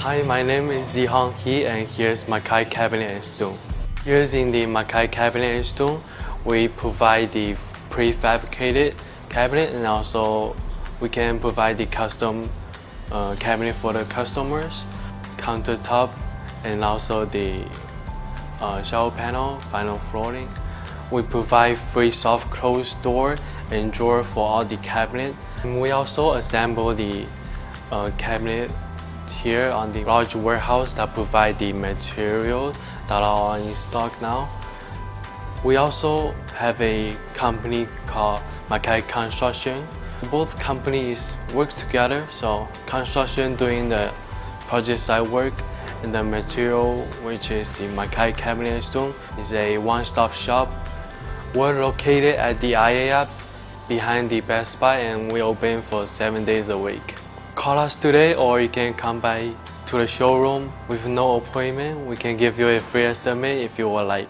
Hi, my name is Zihong He, and here's Maika'i Cabinet and Stone. Here's in the Maika'i Cabinet and Stone, we provide the prefabricated cabinet, and also we can provide the custom cabinet for the customers, countertop, and also the shower panel, vinyl flooring. We provide free soft close door and drawer for all the cabinet. And we also assemble the cabinet here on the large warehouse that provide the material that are in stock now. We also have a company called Maika'i Construction. Both companies work together, so construction doing the project site work, and the material, which is the Maika'i Cabinet and Stone, is a one-stop shop. We're located at the IAP behind the Best Buy, and we open for 7 days a week. Call us today, or you can come by to the showroom with no appointment. We can give you a free estimate if you would like.